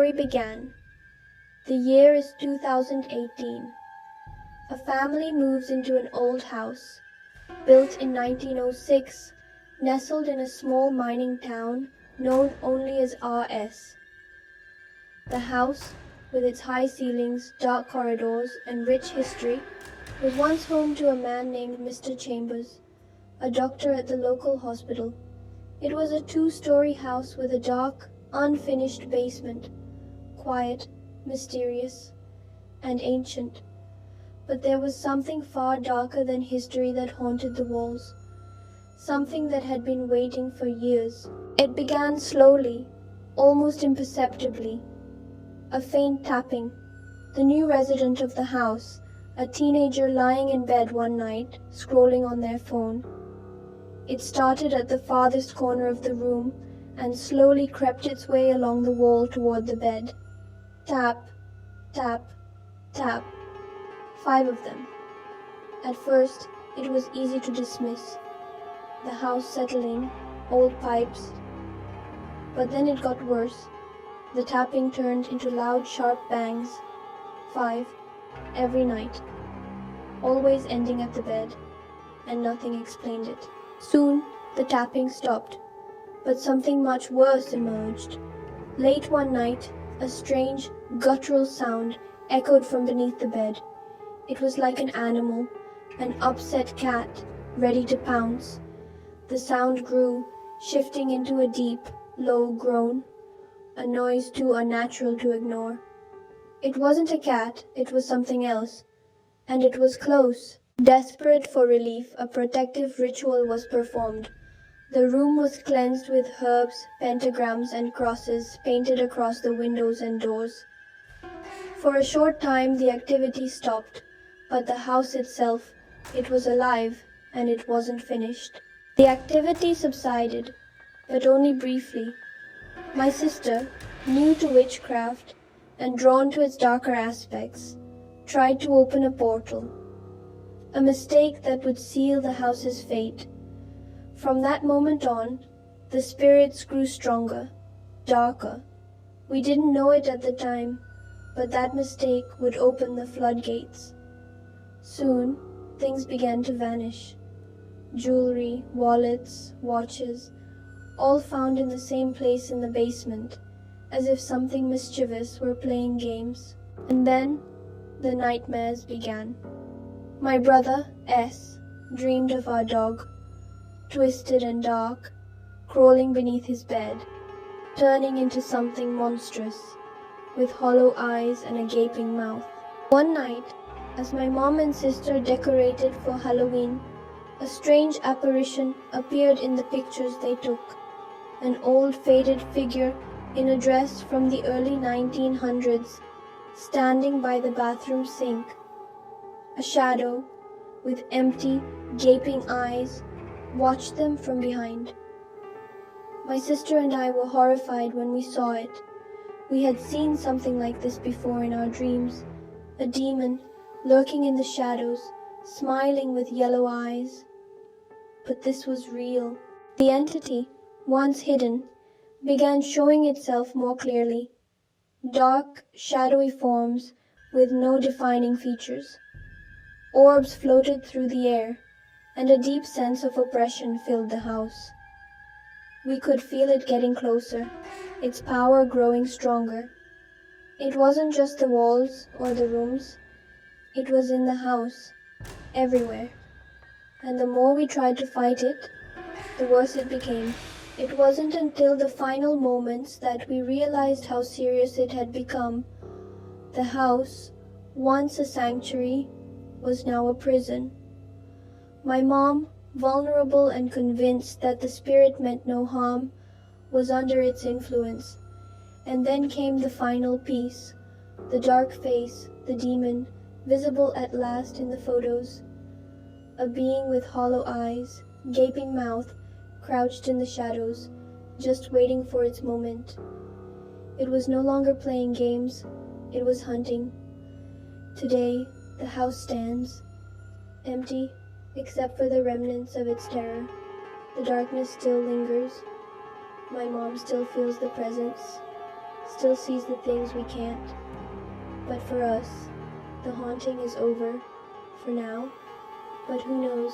story began. The year is 2018. A family moves into an old house, built in 1906, nestled in a small mining town known only as RS. The house, with its high ceilings, dark corridors, and rich history, was once home to a man named Mr. Chambers, a doctor at the local hospital. It was a two-story house with a dark, unfinished basement, quiet, mysterious, and ancient. But there was something far darker than history that haunted the walls, something that had been waiting for years. It began slowly, almost imperceptibly. A faint tapping. The new resident of the house, a teenager lying in bed one night, scrolling on their phone. It started at the farthest corner of the room and slowly crept its way along the wall toward the bed. Tap, tap, tap. 5 of them. At first, it was easy to dismiss. The house settling, old pipes. But then it got worse. The tapping turned into loud, sharp bangs. 5, every night. Always ending at the bed, and nothing explained it. Soon, the tapping stopped, but something much worse emerged. Late one night, a strange, guttural sound echoed from beneath the bed. It was like an animal, an upset cat, ready to pounce. The sound grew, shifting into a deep, low groan, a noise too unnatural to ignore. It wasn't a cat, it was something else, and it was close. Desperate for relief, a protective ritual was performed. The room was cleansed with herbs, pentagrams, and crosses painted across the windows and doors. For a short time the activity stopped, but the house itself, it was alive, and it wasn't finished. The activity subsided, but only briefly. My sister, new to witchcraft and drawn to its darker aspects, tried to open a portal. A mistake that would seal the house's fate. From that moment on, the spirits grew stronger, darker. We didn't know it at the time, but that mistake would open the floodgates. Soon, things began to vanish. Jewelry, wallets, watches, all found in the same place in the basement, as if something mischievous were playing games. And then, the nightmares began. My brother, S., dreamed of our dog, twisted and dark, crawling beneath his bed, turning into something monstrous, with hollow eyes and a gaping mouth. One night, as my mom and sister decorated for Halloween, a strange apparition appeared in the pictures they took. An old faded figure in a dress from the early 1900s, standing by the bathroom sink. A shadow, with empty, gaping eyes, watched them from behind. My sister and I were horrified when we saw it. We had seen something like this before in our dreams, a demon lurking in the shadows, smiling with yellow eyes. But this was real. The entity, once hidden, began showing itself more clearly. Dark, shadowy forms with no defining features. Orbs floated through the air, and a deep sense of oppression filled the house. We could feel it getting closer, its power growing stronger. It wasn't just the walls or the rooms. It was in the house, everywhere. And the more we tried to fight it, the worse it became. It wasn't until the final moments that we realized how serious it had become. The house, once a sanctuary, was now a prison. My mom, vulnerable and convinced that the spirit meant no harm, was under its influence. And then came the final piece, the dark face, the demon, visible at last in the photos. A being with hollow eyes, gaping mouth, crouched in the shadows, just waiting for its moment. It was no longer playing games, it was hunting. Today, the house stands, empty, except for the remnants of its terror. The darkness still lingers. My mom still feels the presence, still sees the things we can't. But for us, the haunting is over, for now. But who knows?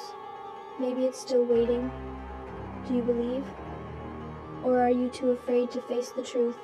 Maybe it's still waiting. Do you believe? Or are you too afraid to face the truth?